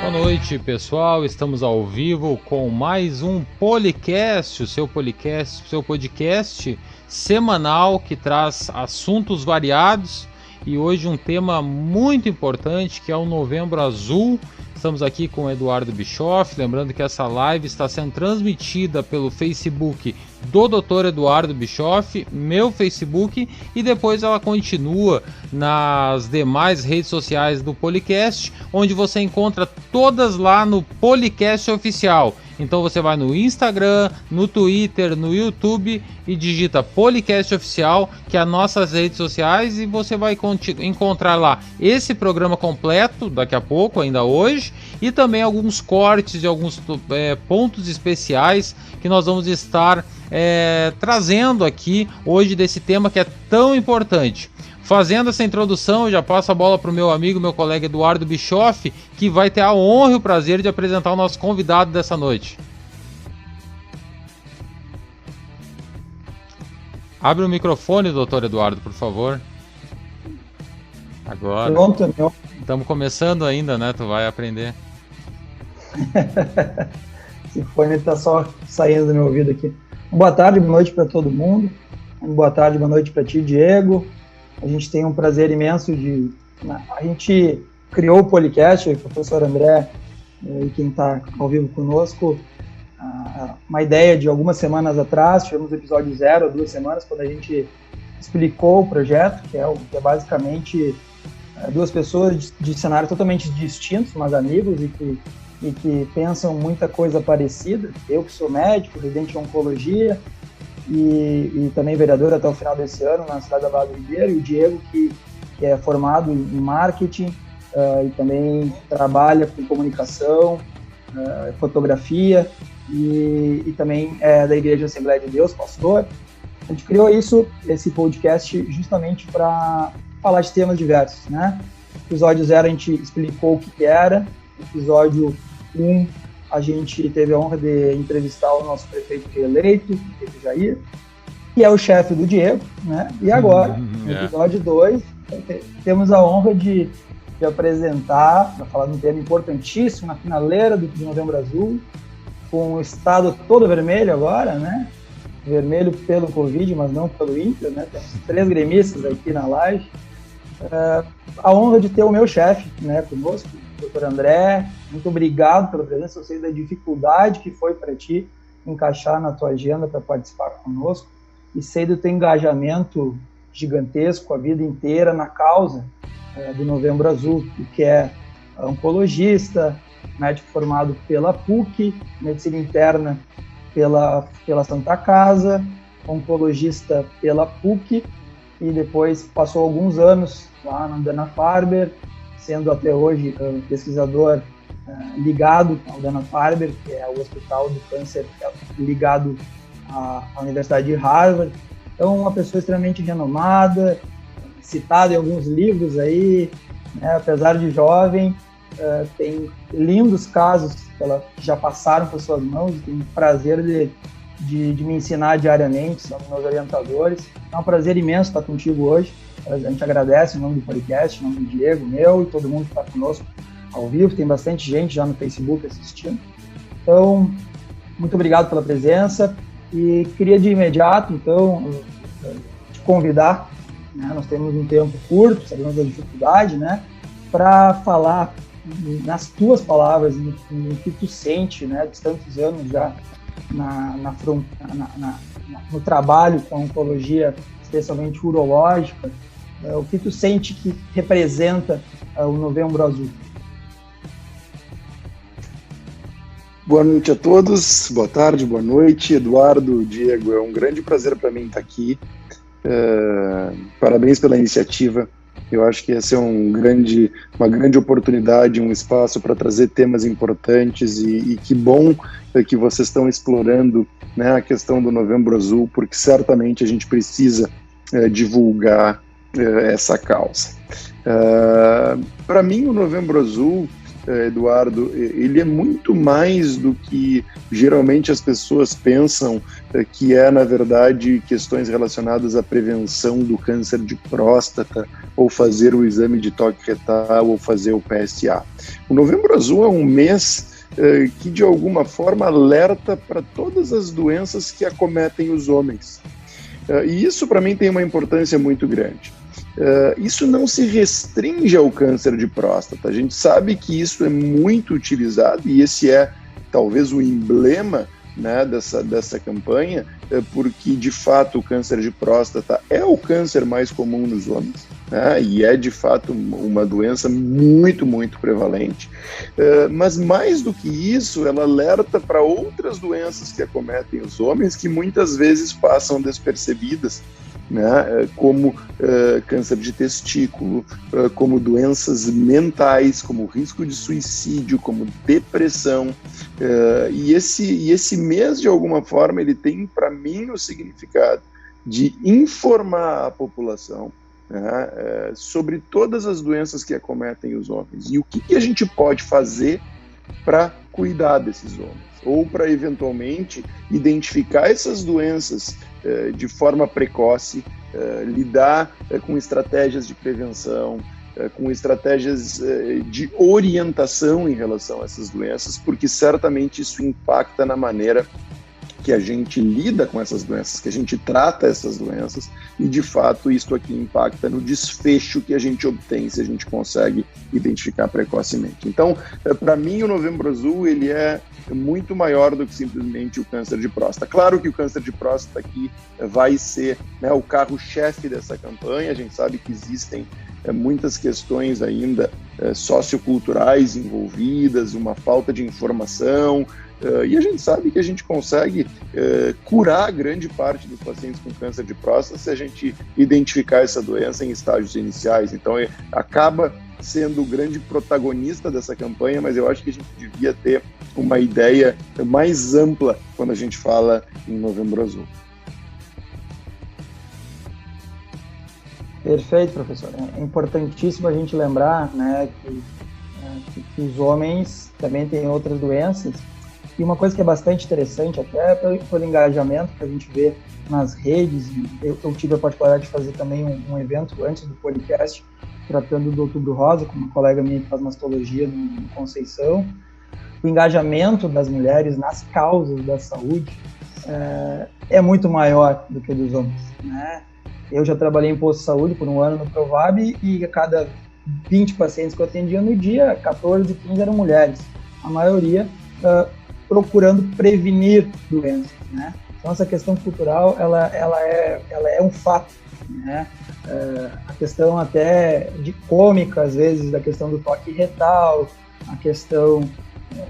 Boa noite, pessoal. Estamos ao vivo com mais um Policast, o seu podcast semanal que traz assuntos variados e hoje um tema muito importante que é o Novembro Azul. Estamos aqui com o Eduardo Bischoff, lembrando que essa live está sendo transmitida pelo Facebook do Dr. Eduardo Bischoff, meu Facebook, e depois ela continua nas demais redes sociais do Policast, onde você encontra todas lá no Policast Oficial. Então você vai no Instagram, no Twitter, no YouTube e digita Policast Oficial, que é as nossas redes sociais, e você vai encontrar lá esse programa completo, daqui a pouco, ainda hoje, e também alguns cortes de alguns pontos especiais que nós vamos estar trazendo aqui hoje desse tema que é tão importante. Fazendo essa introdução, eu já passo a bola para o meu amigo, meu colega Eduardo Bischoff, que vai ter a honra e o prazer de apresentar o nosso convidado dessa noite. Abre o microfone, doutor Eduardo, por favor. Agora. Pronto, meu. Estamos começando ainda, né? Tu vai aprender. Esse fone está só saindo do meu ouvido aqui. Boa tarde, boa noite para todo mundo. Boa tarde, boa noite para ti, Diego. A gente tem um prazer imenso a gente criou o Policast, o professor André e quem está ao vivo conosco, uma ideia de algumas semanas atrás, tivemos o episódio 0, 2 semanas, quando a gente explicou o projeto, que é basicamente duas pessoas de cenários totalmente distintos, mas amigos e que pensam muita coisa parecida. Eu que sou médico, residente em oncologia, e também vereador até o final desse ano na cidade da Barra do Ribeiro, e o Diego que é formado em marketing e também trabalha com comunicação, fotografia e também é da Igreja Assembleia de Deus, pastor. A gente criou esse podcast justamente para falar de temas diversos, né? Episódio 0 a gente explicou o que era, episódio 1 a gente teve a honra de entrevistar o nosso prefeito reeleito, o prefeito Jair, que é o chefe do Diego, né? E agora, no episódio 2, temos a honra de apresentar, para falar de um tema importantíssimo, na finaleira do Novembro Azul, com o estado todo vermelho agora, né? Vermelho pelo Covid, mas não pelo Inter, né? Temos 3 gremistas aqui na live. A honra de ter o meu chefe, né, conosco, Dr. André. Muito obrigado pela presença. Eu sei da dificuldade que foi para ti encaixar na tua agenda para participar conosco, e sei do teu engajamento gigantesco a vida inteira na causa do Novembro Azul, que é oncologista, médico formado pela PUC, medicina interna pela Santa Casa, oncologista pela PUC, e depois passou alguns anos lá na Dana-Farber, sendo até hoje pesquisador ligado ao Dana-Farber, que é o Hospital do Câncer ligado à Universidade de Harvard. Então, uma pessoa extremamente renomada, citada em alguns livros aí, né, apesar de jovem, tem lindos casos que já passaram por suas mãos, e tenho o prazer de me ensinar diariamente, são meus orientadores. É um prazer imenso estar contigo hoje. A gente agradece em nome do podcast, em nome do Diego, meu e todo mundo que está conosco ao vivo. Tem bastante gente já no Facebook assistindo. Então, muito obrigado pela presença e queria de imediato, então, te convidar, né? Nós temos um tempo curto, sabemos da dificuldade, né? Para falar nas tuas palavras, no que tu sente, né? De tantos anos já no trabalho com a oncologia, especialmente urológica, o que tu sente que representa o Novembro Azul? Boa noite a todos, boa tarde, boa noite, Eduardo, Diego, é um grande prazer para mim estar aqui, parabéns pela iniciativa. Eu acho que essa é uma grande oportunidade, um espaço para trazer temas importantes e que bom que vocês estão explorando, né, a questão do Novembro Azul, porque certamente a gente precisa divulgar essa causa. Para mim, o Novembro Azul Eduardo, ele é muito mais do que geralmente as pessoas pensam que é, na verdade, questões relacionadas à prevenção do câncer de próstata, ou fazer o exame de toque retal, ou fazer o PSA. O Novembro Azul é um mês que, de alguma forma, alerta para todas as doenças que acometem os homens. E isso, para mim, tem uma importância muito grande. Isso não se restringe ao câncer de próstata. A gente sabe que isso é muito utilizado e esse é talvez o emblema, né, dessa campanha, porque de fato o câncer de próstata é o câncer mais comum nos homens, né, e é de fato uma doença muito, muito prevalente. Mas mais do que isso, ela alerta para outras doenças que acometem os homens que muitas vezes passam despercebidas, né, como câncer de testículo, como doenças mentais, como risco de suicídio, como depressão, e esse mês, de alguma forma, ele tem, para mim, o significado de informar a população, né, sobre todas as doenças que acometem os homens, e o que a gente pode fazer para cuidar desses homens, ou para, eventualmente, identificar essas doenças de forma precoce, lidar com estratégias de prevenção, com estratégias de orientação em relação a essas doenças, porque certamente isso impacta na maneira que a gente lida com essas doenças, que a gente trata essas doenças, e de fato isso aqui impacta no desfecho que a gente obtém se a gente consegue identificar precocemente. Então, para mim, o Novembro Azul, ele é muito maior do que simplesmente o câncer de próstata. Claro que o câncer de próstata aqui vai ser, né, o carro-chefe dessa campanha. A gente sabe que existem muitas questões ainda socioculturais envolvidas, uma falta de informação, e a gente sabe que a gente consegue curar grande parte dos pacientes com câncer de próstata se a gente identificar essa doença em estágios iniciais. Então, acaba sendo o grande protagonista dessa campanha, mas eu acho que a gente devia ter uma ideia mais ampla quando a gente fala em Novembro Azul. Perfeito, professor. É importantíssimo a gente lembrar, né, que os homens também têm outras doenças. E uma coisa que é bastante interessante, até pelo engajamento que a gente vê nas redes, eu tive a particularidade de fazer também um evento antes do podcast, tratando do Outubro Rosa, com uma colega minha que faz mastologia no Conceição. O engajamento das mulheres nas causas da saúde é muito maior do que o dos homens, né? Eu já trabalhei em posto de saúde por um ano no Provab, e a cada 20 pacientes que eu atendia no dia, 14, 15 eram mulheres. A maioria procurando prevenir doenças, né? Então, essa questão cultural, ela é um fato, né? A questão até de cômica, às vezes, da questão do toque retal, a questão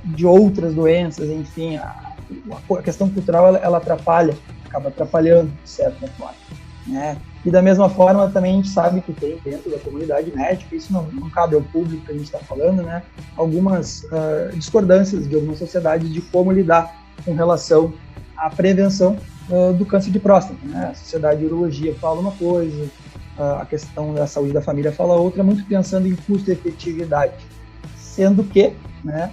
de outras doenças, enfim, a questão cultural, ela acaba atrapalhando, de certa forma, né? E da mesma forma, também a gente sabe que tem dentro da comunidade médica, isso não cabe ao público que a gente está falando, né? Algumas discordâncias de algumas sociedades de como lidar com relação à prevenção do câncer de próstata, né? A Sociedade de Urologia fala uma coisa, a questão da saúde da família fala outra, muito pensando em custo-efetividade, sendo que, né,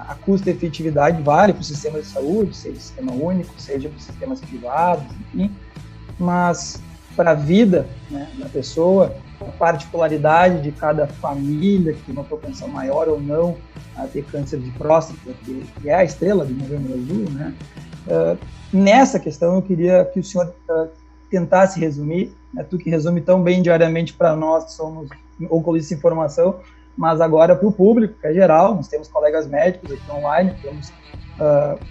a custo-efetividade vale para o sistema de saúde, seja o sistema único, seja para os sistemas privados, enfim, mas para a vida, né, da pessoa, a particularidade de cada família, que tem uma propensão maior ou não a ter câncer de próstata, que é a estrela do Novembro Azul, né? Nessa questão eu queria que o senhor tentasse resumir, né, tu que resume tão bem diariamente para nós que somos oncologistas de informação, mas agora para o público, que é geral, nós temos colegas médicos aqui online, temos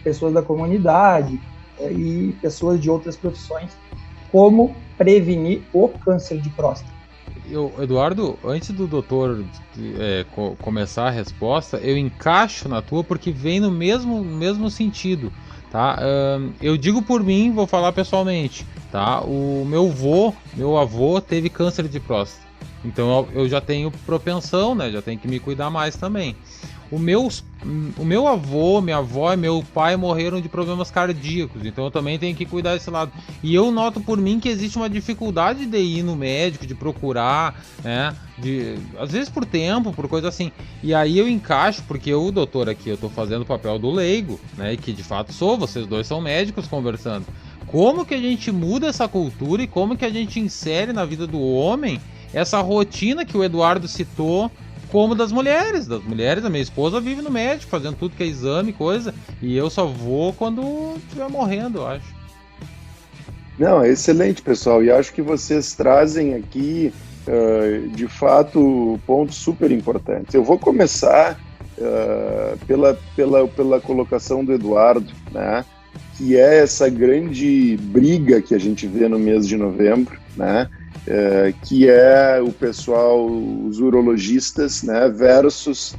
pessoas da comunidade e pessoas de outras profissões, como prevenir o câncer de próstata. Eduardo, antes do doutor começar a resposta, eu encaixo na tua porque vem no mesmo sentido, tá? Eu digo por mim, vou falar pessoalmente, tá? O meu avô teve câncer de próstata, então eu já tenho propensão, né? Já tenho que me cuidar mais também. o meu avô, minha avó e meu pai morreram de problemas cardíacos, então eu também tenho que cuidar desse lado. E eu noto por mim que existe uma dificuldade de ir no médico, de procurar, né? Às vezes por tempo, por coisa assim. E aí eu encaixo, porque o doutor aqui, eu tô fazendo o papel do leigo, né? E que de fato sou, vocês dois são médicos conversando. Como que a gente muda essa cultura e como que a gente insere na vida do homem essa rotina que o Eduardo citou, como das mulheres. A minha esposa vive no médico, fazendo tudo que é exame, coisa, e eu só vou quando estiver morrendo, eu acho. Não, é excelente, pessoal, e acho que vocês trazem aqui, de fato, pontos super importantes. Eu vou começar pela colocação do Eduardo, né, que é essa grande briga que a gente vê no mês de novembro, né, que é o pessoal, os urologistas, né, versus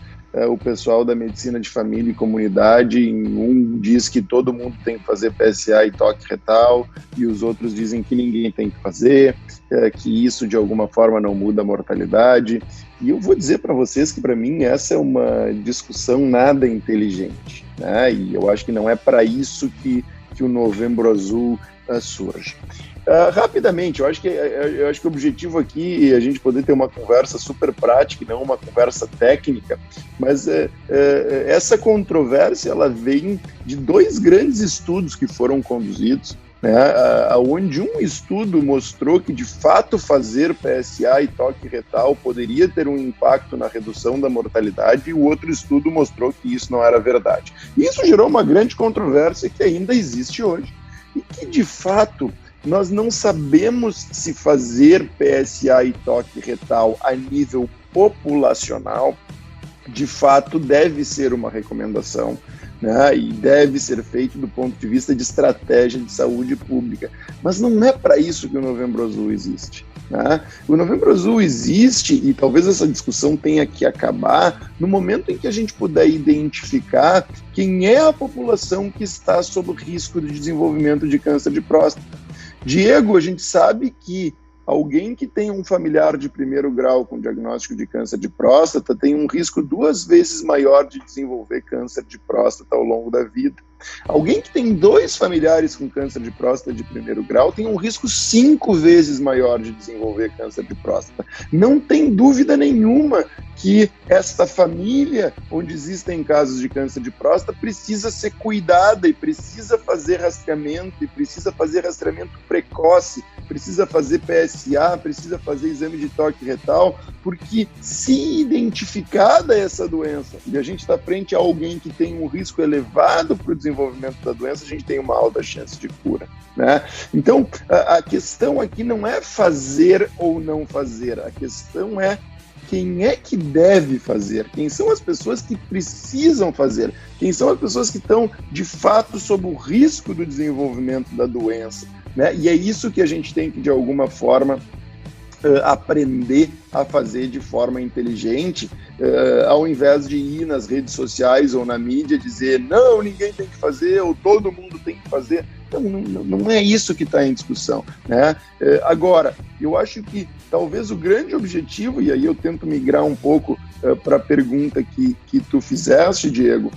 o pessoal da medicina de família e comunidade. Um diz que todo mundo tem que fazer PSA e toque retal, e os outros dizem que ninguém tem que fazer, que isso de alguma forma não muda a mortalidade. E eu vou dizer para vocês que para mim essa é uma discussão nada inteligente, né? E eu acho que não é para isso que o Novembro Azul surge. Rapidamente, eu acho que o objetivo aqui é a gente poder ter uma conversa super prática e não uma conversa técnica, mas essa controvérsia ela vem de 2 grandes estudos que foram conduzidos, né, onde um estudo mostrou que de fato fazer PSA e toque retal poderia ter um impacto na redução da mortalidade, e o outro estudo mostrou que isso não era verdade. E isso gerou uma grande controvérsia que ainda existe hoje, e que de fato nós não sabemos se fazer PSA e toque retal a nível populacional de fato deve ser uma recomendação, né, e deve ser feito do ponto de vista de estratégia de saúde pública. Mas não é para isso que o Novembro Azul existe, né? O Novembro Azul existe, e talvez essa discussão tenha que acabar no momento em que a gente puder identificar quem é a população que está sob risco de desenvolvimento de câncer de próstata. Diego, a gente sabe que alguém que tem um familiar de 1º grau com diagnóstico de câncer de próstata tem um risco 2 vezes maior de desenvolver câncer de próstata ao longo da vida. Alguém que tem 2 familiares com câncer de próstata de 1º grau tem um risco 5 vezes maior de desenvolver câncer de próstata. Não tem dúvida nenhuma que esta família, onde existem casos de câncer de próstata, precisa ser cuidada e precisa fazer rastreamento, e precisa fazer rastreamento precoce, precisa fazer PSA, precisa fazer exame de toque retal, porque se identificada essa doença e a gente está frente a alguém que tem um risco elevado para o desenvolvimento da doença, a gente tem uma alta chance de cura, né? Então, a questão aqui não é fazer ou não fazer, a questão é quem é que deve fazer, quem são as pessoas que precisam fazer, quem são as pessoas que estão, de fato, sob o risco do desenvolvimento da doença, né? E é isso que a gente tem que, de alguma forma, aprender a fazer de forma inteligente, ao invés de ir nas redes sociais ou na mídia dizer não, ninguém tem que fazer, ou todo mundo tem que fazer. Então, não é isso que está em discussão, né? Agora, eu acho que talvez o grande objetivo, e aí eu tento migrar um pouco para a pergunta que tu fizeste, Diego,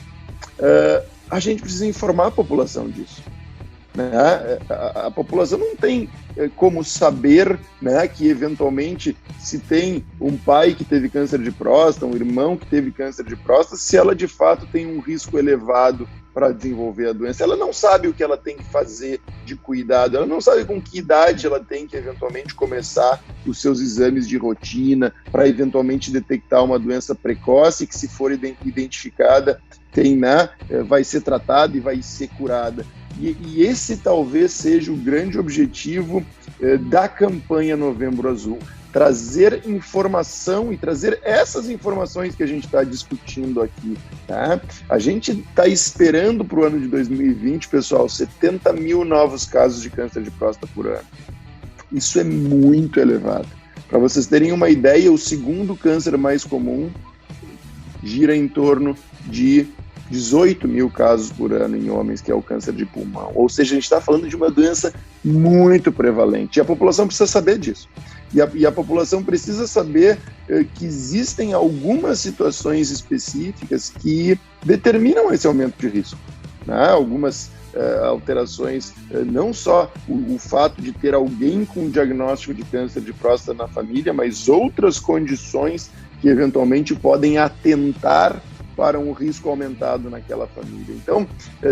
a gente precisa informar a população disso. Né? A população não tem como saber, né, que eventualmente se tem um pai que teve câncer de próstata, um irmão que teve câncer de próstata, se ela de fato tem um risco elevado para desenvolver a doença. Ela não sabe o que ela tem que fazer de cuidado, ela não sabe com que idade ela tem que eventualmente começar os seus exames de rotina para eventualmente detectar uma doença precoce que, se for identificada, tem, né, vai ser tratada e vai ser curada. E esse talvez seja o grande objetivo da campanha Novembro Azul, trazer informação e trazer essas informações que a gente está discutindo aqui, tá? A gente está esperando para o ano de 2020, pessoal, 70 mil novos casos de câncer de próstata por ano. Isso é muito elevado. Para vocês terem uma ideia, o segundo câncer mais comum gira em torno de 18 mil casos por ano em homens, que é o câncer de pulmão. Ou seja, a gente está falando de uma doença muito prevalente. E a população precisa saber disso. E a população precisa saber que existem algumas situações específicas que determinam esse aumento de risco, né? Algumas alterações, não só o fato de ter alguém com diagnóstico de câncer de próstata na família, mas outras condições que eventualmente podem atentar para um risco aumentado naquela família. Então,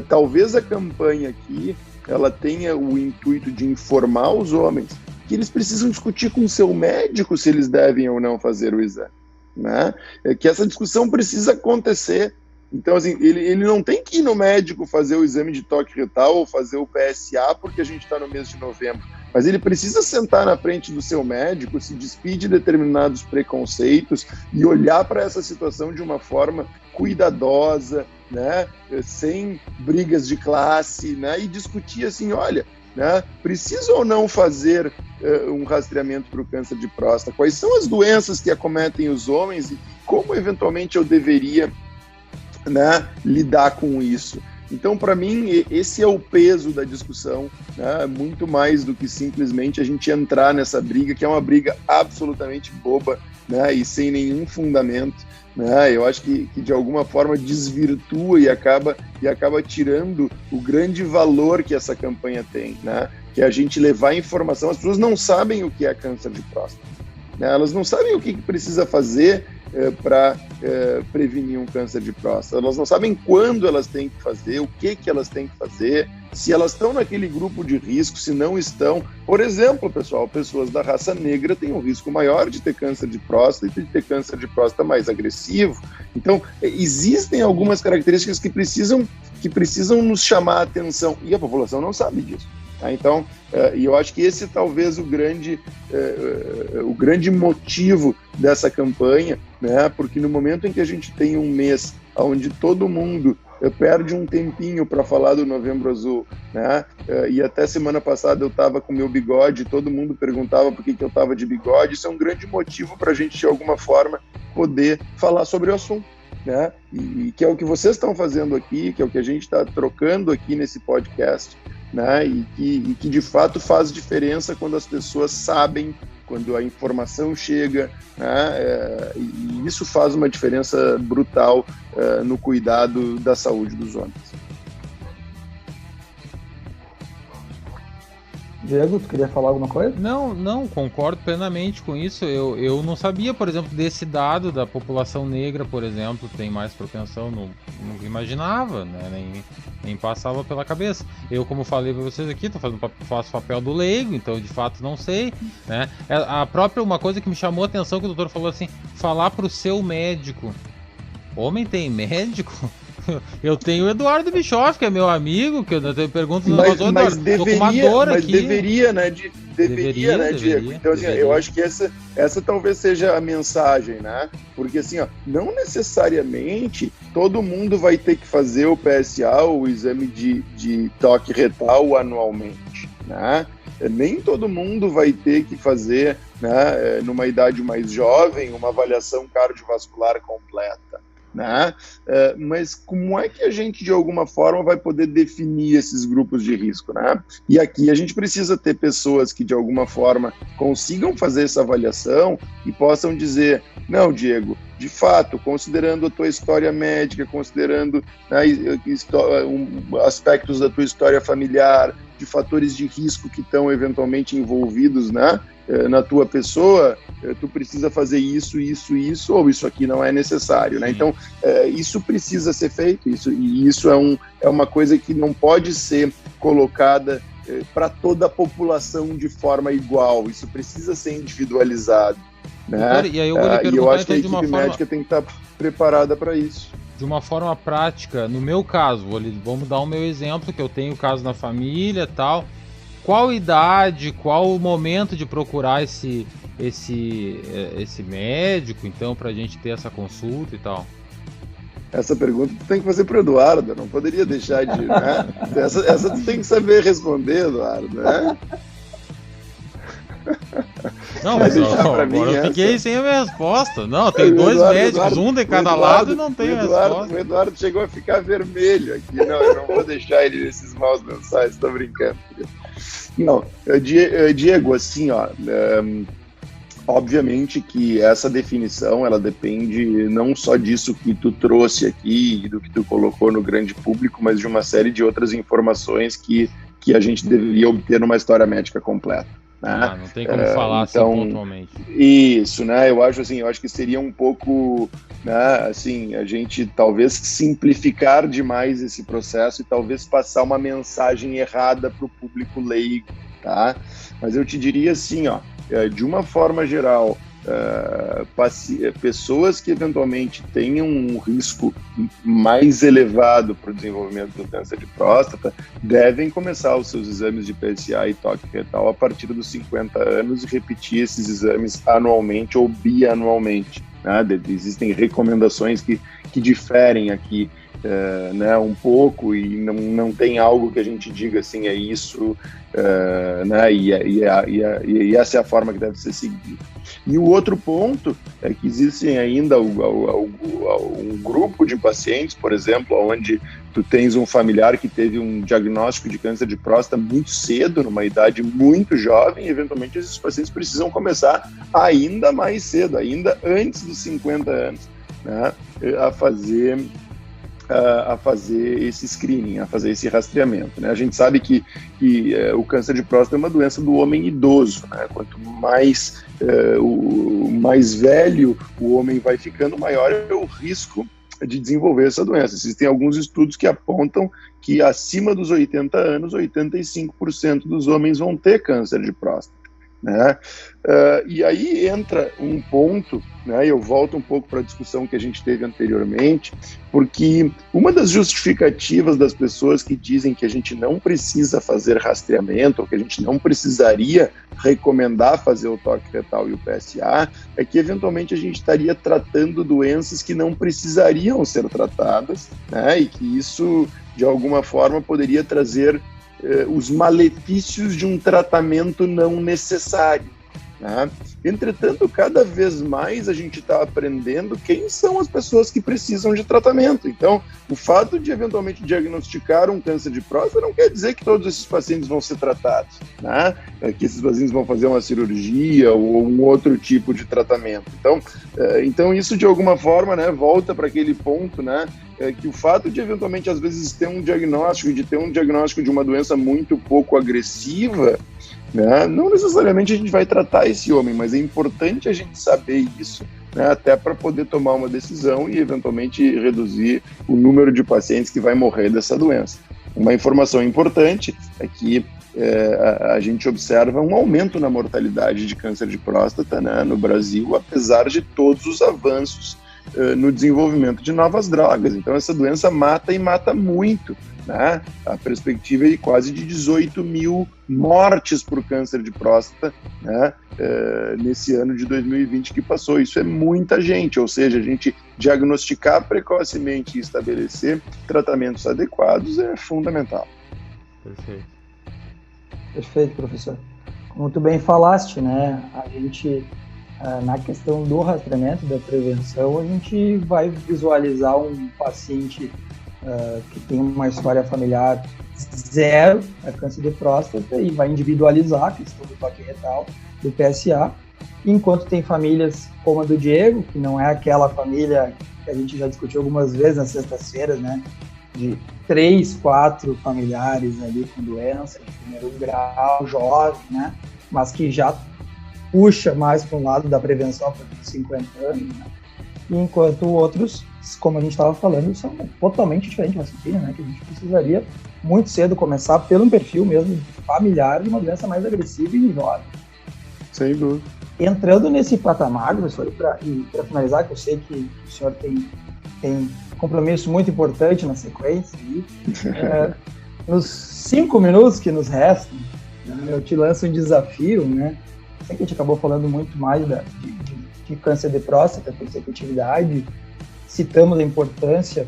talvez a campanha aqui, ela tenha o intuito de informar os homens que eles precisam discutir com o seu médico se eles devem ou não fazer o exame, né? Que essa discussão precisa acontecer. Então, assim, ele não tem que ir no médico fazer o exame de toque retal ou fazer o PSA porque a gente está no mês de novembro, mas ele precisa sentar na frente do seu médico, se despir de determinados preconceitos e olhar para essa situação de uma forma cuidadosa, né? Sem brigas de classe, né? E discutir assim, olha, né? Precisa ou não fazer um rastreamento para o câncer de próstata? Quais são as doenças que acometem os homens e como eventualmente eu deveria, né, lidar com isso? Então, para mim, esse é o peso da discussão, né? Muito mais do que simplesmente a gente entrar nessa briga, que é uma briga absolutamente boba, né, e sem nenhum fundamento, né? Eu acho que de alguma forma desvirtua e acaba tirando o grande valor que essa campanha tem, né? Que é a gente levar informação. As pessoas não sabem o que é câncer de próstata, né? Elas não sabem o que precisa fazer para prevenir um câncer de próstata. Elas não sabem quando elas têm que fazer, o que elas têm que fazer, se elas estão naquele grupo de risco, se não estão. Por exemplo, pessoal, pessoas da raça negra têm um risco maior de ter câncer de próstata e de ter câncer de próstata mais agressivo. Então, existem algumas características que precisam nos chamar a atenção, e a população não sabe disso. Então, e eu acho que esse talvez o grande motivo dessa campanha, né? Porque no momento em que a gente tem um mês onde todo mundo perde um tempinho para falar do Novembro Azul, né? E até semana passada eu estava com meu bigode, todo mundo perguntava por que eu estava de bigode. Isso é um grande motivo para a gente, de alguma forma, poder falar sobre o assunto, né? E que é o que vocês estão fazendo aqui, que é o que a gente está trocando aqui nesse podcast, né? E que de fato faz diferença quando as pessoas sabem, quando a informação chega, né? E isso faz uma diferença brutal no cuidado da saúde dos homens. Diego, tu queria falar alguma coisa? Não, concordo plenamente com isso. Eu não sabia, por exemplo, desse dado da população negra, por exemplo, tem mais propensão, não imaginava, né? Nem passava pela cabeça. Eu, como falei para vocês aqui, faço papel do leigo, então de fato não sei, né? A própria, uma coisa que me chamou a atenção, que o doutor falou assim, falar para o seu médico. Homem tem médico? Eu tenho o Eduardo Bischoff, que é meu amigo, que eu pergunto no negócio, mas tô com uma dor aqui. Deveria, né, Diego? Então, assim, eu acho que essa talvez seja a mensagem, né? Porque, assim, ó, não necessariamente todo mundo vai ter que fazer o PSA, o exame de toque retal anualmente, né? Nem todo mundo vai ter que fazer, né, numa idade mais jovem, uma avaliação cardiovascular completa, né? Mas como é que a gente de alguma forma vai poder definir esses grupos de risco, né? E aqui a gente precisa ter pessoas que de alguma forma consigam fazer essa avaliação e possam dizer, não, Diego, de fato, considerando a tua história médica, considerando, né, aspectos da tua história familiar, de fatores de risco que estão eventualmente envolvidos, né, na tua pessoa, tu precisa fazer isso, ou isso aqui não é necessário, né? Então, isso precisa ser feito, e isso é uma coisa que não pode ser colocada para toda a população de forma igual, isso precisa ser individualizado, né? E aí eu vou lhe perguntar, e eu acho que a então, equipe médica tem que estar preparada para isso. De uma forma prática, no meu caso, vamos dar o meu exemplo, que eu tenho caso na família e tal. Qual idade, qual o momento de procurar esse médico, então, pra gente ter essa consulta e tal? Essa pergunta tu tem que fazer pro Eduardo, não poderia deixar de, né? Essa tu tem que saber responder, Eduardo, né? Não, mas agora eu fiquei sem a minha resposta. Não, tem dois médicos, um de cada lado e não tem resposta. O Eduardo chegou a ficar vermelho aqui. Não, eu não vou deixar ele nesses maus lençóis, tô brincando. Não, Diego, assim, ó, Obviamente que essa definição, ela depende não só disso que tu trouxe aqui e do que tu colocou no grande público, mas de uma série de outras informações que a gente deveria obter numa história médica completa. Né? Não tem como falar então, assim pontualmente. Isso, né? Eu acho que seria um pouco, né, assim, a gente talvez simplificar demais esse processo e talvez passar uma mensagem errada para o público leigo, tá? Mas eu te diria assim, ó, de uma forma geral, pessoas que eventualmente tenham um risco mais elevado para o desenvolvimento do câncer de próstata devem começar os seus exames de PSA e toque retal a partir dos 50 anos e repetir esses exames anualmente ou bianualmente. Né? Existem recomendações que diferem aqui né, um pouco e não tem algo que a gente diga assim, é isso, né, e essa é a forma que deve ser seguida. E o outro ponto é que existem ainda um grupo de pacientes, por exemplo, onde tu tens um familiar que teve um diagnóstico de câncer de próstata muito cedo, numa idade muito jovem, e eventualmente esses pacientes precisam começar ainda mais cedo, ainda antes dos 50 anos, né, a fazer esse screening, a fazer esse rastreamento. Né? A gente sabe que o câncer de próstata é uma doença do homem idoso. Né? Quanto mais velho o homem vai ficando, maior é o risco de desenvolver essa doença. Existem alguns estudos que apontam que acima dos 80 anos, 85% dos homens vão ter câncer de próstata. Né? E aí entra um ponto, né, eu volto um pouco para a discussão que a gente teve anteriormente, porque uma das justificativas das pessoas que dizem que a gente não precisa fazer rastreamento, ou que a gente não precisaria recomendar fazer o toque retal e o PSA, é que eventualmente a gente estaria tratando doenças que não precisariam ser tratadas, né, e que isso de alguma forma poderia trazer os malefícios de um tratamento não necessário. Né? Entretanto, cada vez mais a gente está aprendendo quem são as pessoas que precisam de tratamento. Então, o fato de eventualmente diagnosticar um câncer de próstata não quer dizer que todos esses pacientes vão ser tratados, né? Que esses pacientes vão fazer uma cirurgia ou um outro tipo de tratamento. Então isso de alguma forma, né, volta para aquele ponto, né, que o fato de eventualmente às vezes ter um diagnóstico de uma doença muito pouco agressiva, né, não necessariamente a gente vai tratar esse homem, mas é importante a gente saber isso, né, até para poder tomar uma decisão e eventualmente reduzir o número de pacientes que vai morrer dessa doença. Uma informação importante é que a gente observa um aumento na mortalidade de câncer de próstata, né, no Brasil, apesar de todos os avanços no desenvolvimento de novas drogas. Então essa doença mata e mata muito. Né? A perspectiva é de quase de 18 mil mortes por câncer de próstata, né? Nesse ano de 2020 que passou. Isso é muita gente, ou seja, a gente diagnosticar precocemente e estabelecer tratamentos adequados é fundamental. Perfeito, professor. Como tu bem falaste, né, a gente, na questão do rastreamento, da prevenção, a gente vai visualizar um paciente que tem uma história familiar zero, câncer de próstata, e vai individualizar a questão do toque retal, do PSA, enquanto tem famílias como a do Diego, que não é aquela família que a gente já discutiu algumas vezes nas sextas-feiras, né, de 3, 4 familiares ali com doença de primeiro grau, jovem, né, mas que já puxa mais para um lado da prevenção a partir de 50 anos, né, enquanto outros, como a gente estava falando, são totalmente diferentes da raciocínio, né, que a gente precisaria muito cedo começar pelo perfil mesmo familiar de uma doença mais agressiva e jovem. Sem dúvida. Entrando nesse patamar, professor, para finalizar, que eu sei que o senhor tem compromisso muito importante na sequência, e, nos 5 minutos que nos restam, eu te lanço um desafio, né? Sei que a gente acabou falando muito mais de câncer de próstata, consecutividade, citamos a importância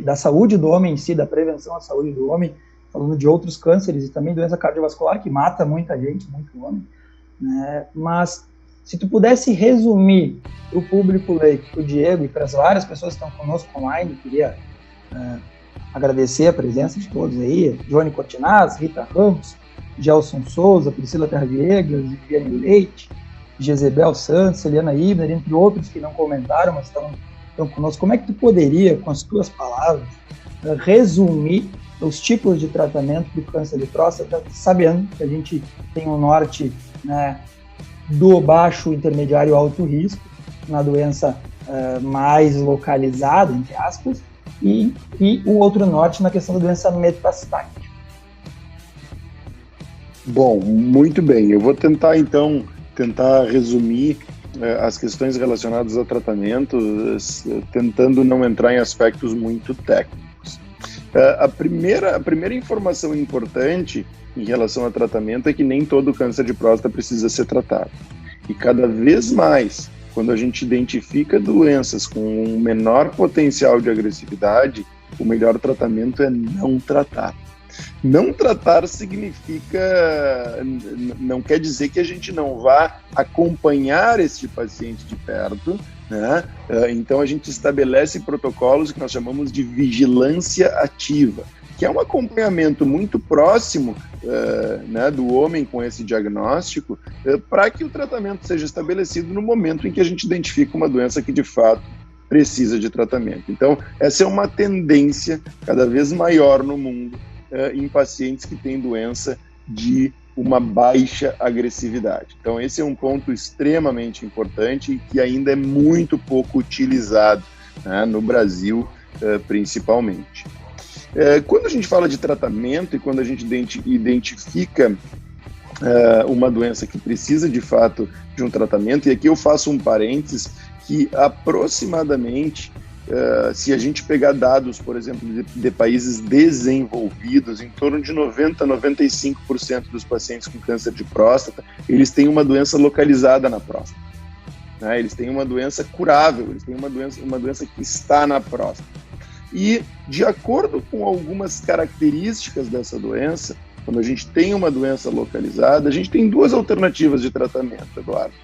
da saúde do homem em si, da prevenção à saúde do homem, falando de outros cânceres e também doença cardiovascular, que mata muita gente, muito homem, né? Mas se tu pudesse resumir para o público leigo, para o Diego e para as várias pessoas que estão conosco online, queria agradecer a presença de todos aí, Johnny Cortinaz, Rita Ramos, Gelson Souza, Priscila Terra Viegas, Viviane Leite, Jezebel Santos, Eliana Ibner, entre outros que não comentaram, mas estão conosco. Como é que tu poderia, com as tuas palavras, resumir os tipos de tratamento do câncer de próstata, sabendo que a gente tem um norte, né, do baixo, intermediário, alto risco, na doença mais localizada, entre aspas, e o outro norte na questão da doença metastática. Bom, muito bem. Eu vou tentar, então, resumir as questões relacionadas ao tratamento, tentando não entrar em aspectos muito técnicos. A primeira informação importante em relação ao tratamento é que nem todo câncer de próstata precisa ser tratado. E cada vez mais, quando a gente identifica doenças com um menor potencial de agressividade, o melhor tratamento é não tratar. Não tratar não quer dizer que a gente não vá acompanhar este paciente de perto, né? Então a gente estabelece protocolos que nós chamamos de vigilância ativa, que é um acompanhamento muito próximo né, do homem com esse diagnóstico, para que o tratamento seja estabelecido no momento em que a gente identifica uma doença que de fato precisa de tratamento. Então essa é uma tendência cada vez maior no mundo, em pacientes que têm doença de uma baixa agressividade. Então esse é um ponto extremamente importante e que ainda é muito pouco utilizado, né, no Brasil, principalmente. Quando a gente fala de tratamento e quando a gente identifica uma doença que precisa de fato de um tratamento, e aqui eu faço um parênteses, que aproximadamente se a gente pegar dados, por exemplo, de países desenvolvidos, em torno de 90% a 95% dos pacientes com câncer de próstata, eles têm uma doença localizada na próstata, né? Eles têm uma doença curável, eles têm uma doença que está na próstata. E, de acordo com algumas características dessa doença, quando a gente tem uma doença localizada, a gente tem duas alternativas de tratamento, Eduardo.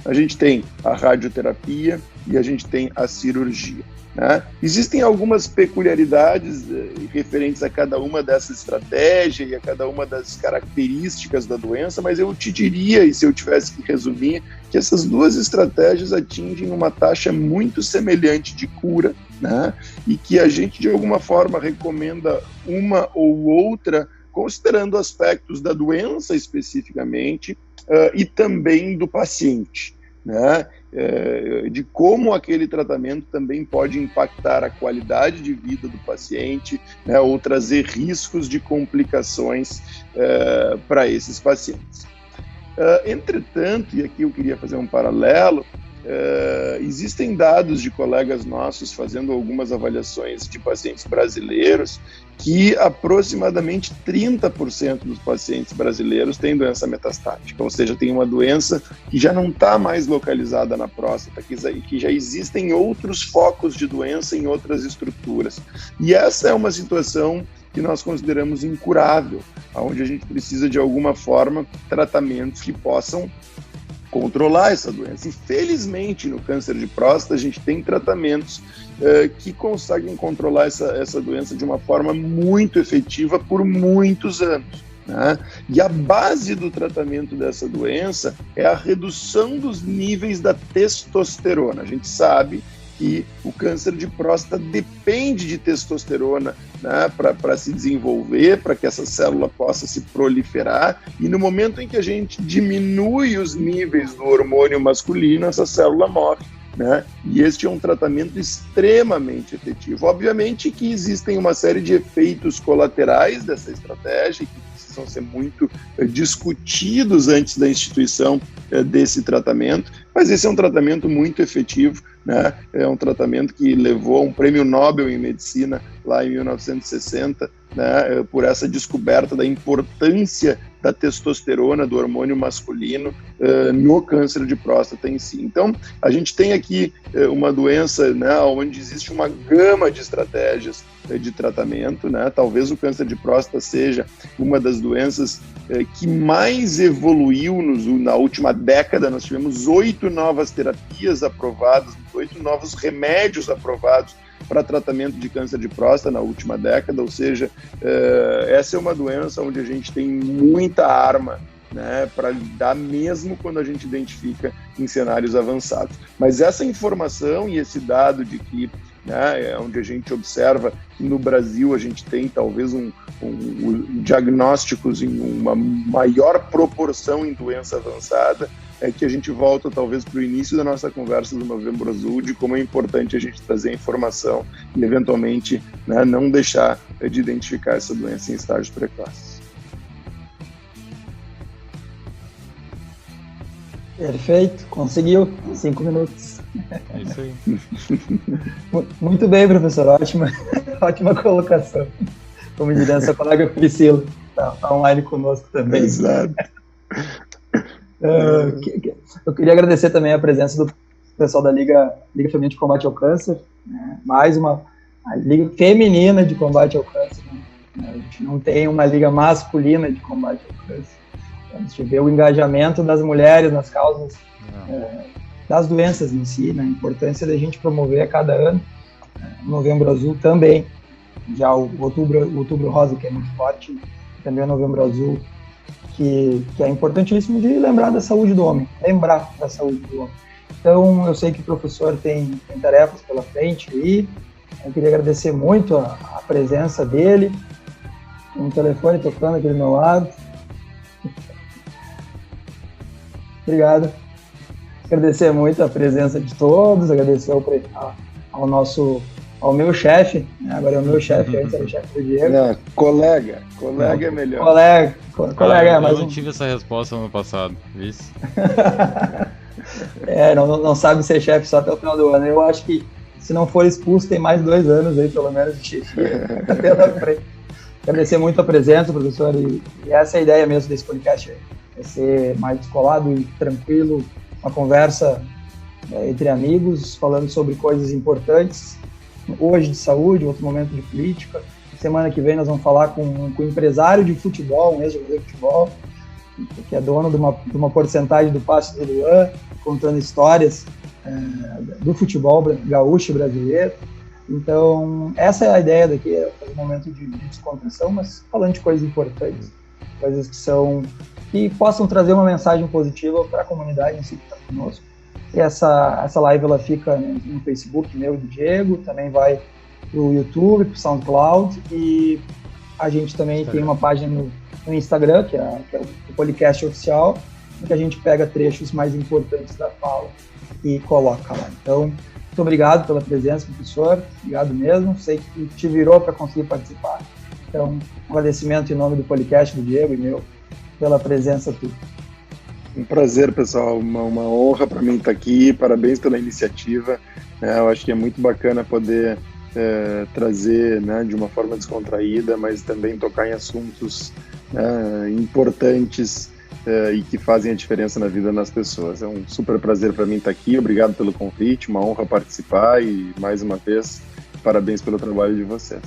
A gente tem a radioterapia e a gente tem a cirurgia, né? Existem algumas peculiaridades referentes a cada uma dessas estratégias e a cada uma das características da doença, mas eu te diria, e se eu tivesse que resumir, que essas duas estratégias atingem uma taxa muito semelhante de cura, né? E que a gente, de alguma forma, recomenda uma ou outra, considerando aspectos da doença especificamente e também do paciente, né? De como aquele tratamento também pode impactar a qualidade de vida do paciente, né, ou trazer riscos de complicações para esses pacientes. Entretanto, e aqui eu queria fazer um paralelo, existem dados de colegas nossos fazendo algumas avaliações de pacientes brasileiros que aproximadamente 30% dos pacientes brasileiros têm doença metastática, ou seja, tem uma doença que já não está mais localizada na próstata, que já existem outros focos de doença em outras estruturas. E essa é uma situação que nós consideramos incurável, onde a gente precisa, de alguma forma, tratamentos que possam controlar essa doença. E, felizmente, no câncer de próstata, a gente tem tratamentos que conseguem controlar essa doença de uma forma muito efetiva por muitos anos, né? E a base do tratamento dessa doença é a redução dos níveis da testosterona. A gente sabe que o câncer de próstata depende de testosterona, né, para se desenvolver, para que essa célula possa se proliferar, e no momento em que a gente diminui os níveis do hormônio masculino, essa célula morre, né? E este é um tratamento extremamente efetivo. Obviamente que existem uma série de efeitos colaterais dessa estratégia que precisam ser muito discutidos antes da instituição desse tratamento, mas esse é um tratamento muito efetivo, né? É um tratamento que levou a um prêmio Nobel em medicina lá em 1960, né? Por essa descoberta da importância da testosterona, do hormônio masculino, no câncer de próstata em si. Então, a gente tem aqui uma doença, né, onde existe uma gama de estratégias de tratamento, né? Talvez o câncer de próstata seja uma das doenças que mais evoluiu na última década. Nós tivemos 8 novas terapias aprovadas, 8 novos remédios aprovados para tratamento de câncer de próstata na última década, ou seja, essa é uma doença onde a gente tem muita arma né, para lidar mesmo quando a gente identifica em cenários avançados. Mas essa informação e esse dado de que, né, é onde a gente observa que no Brasil a gente tem talvez diagnósticos em uma maior proporção em doença avançada, é que a gente volta talvez para o início da nossa conversa do Novembro Azul, de como é importante a gente trazer a informação e eventualmente, né, não deixar de identificar essa doença em estágios precoces. Perfeito, conseguiu, 5 minutos. É isso aí. Muito bem, professor, ótima colocação. Como diria essa colega Priscila, está online conosco também. Exato. Eu queria agradecer também a presença do pessoal da Liga Feminina de Combate ao Câncer, né? Mais uma Liga Feminina de Combate ao Câncer, né? A gente não tem uma Liga masculina de combate ao câncer. A gente vê o engajamento das mulheres nas causas das doenças em si, né? A importância da gente promover a cada ano, o Novembro Azul também, já o Outubro Rosa, que é muito forte, também o Novembro Azul, que é importantíssimo de lembrar da saúde do homem, Então, eu sei que o professor tem tarefas pela frente aí, eu queria agradecer muito a presença dele, tem um telefone tocando aqui do meu lado. Obrigado. Agradecer muito a presença de todos, agradecer ao meu chefe, né? Agora é o meu chefe, antes era o chefe do Diego. Não, colega é melhor. Colega, eu não tive essa resposta no ano passado, isso. Não sabe ser chefe só até o final do ano. Eu acho que se não for expulso, tem mais 2 anos aí, pelo menos, de chefia pela frente. Agradecer muito a presença, professor, e essa é a ideia mesmo desse podcast, é ser mais descolado e tranquilo, uma conversa entre amigos, falando sobre coisas importantes, hoje de saúde, outro momento de política. Semana que vem nós vamos falar com um empresário de futebol, um ex-jogador de futebol, que é dono de uma porcentagem do passe do Luan, contando histórias do futebol gaúcho brasileiro. Então, essa é a ideia daqui, é um momento de descontração, mas falando de coisas importantes, coisas que possam trazer uma mensagem positiva para a comunidade em si que está conosco. E essa live ela fica no Facebook meu e do Diego, também vai para o YouTube, para o SoundCloud, e a gente também tem uma página no Instagram, que é o podcast oficial, em que a gente pega trechos mais importantes da fala e coloca lá. Então, muito obrigado pela presença, professor, obrigado mesmo, sei que te virou para conseguir participar. Então, agradecimento em nome do podcast do Diego e meu pela presença tua. Um prazer, pessoal, uma honra para mim estar aqui, parabéns pela iniciativa, eu acho que é muito bacana poder trazer, né, de uma forma descontraída, mas também tocar em assuntos importantes e que fazem a diferença na vida das pessoas. É um super prazer para mim estar aqui, obrigado pelo convite, uma honra participar e, mais uma vez, parabéns pelo trabalho de vocês.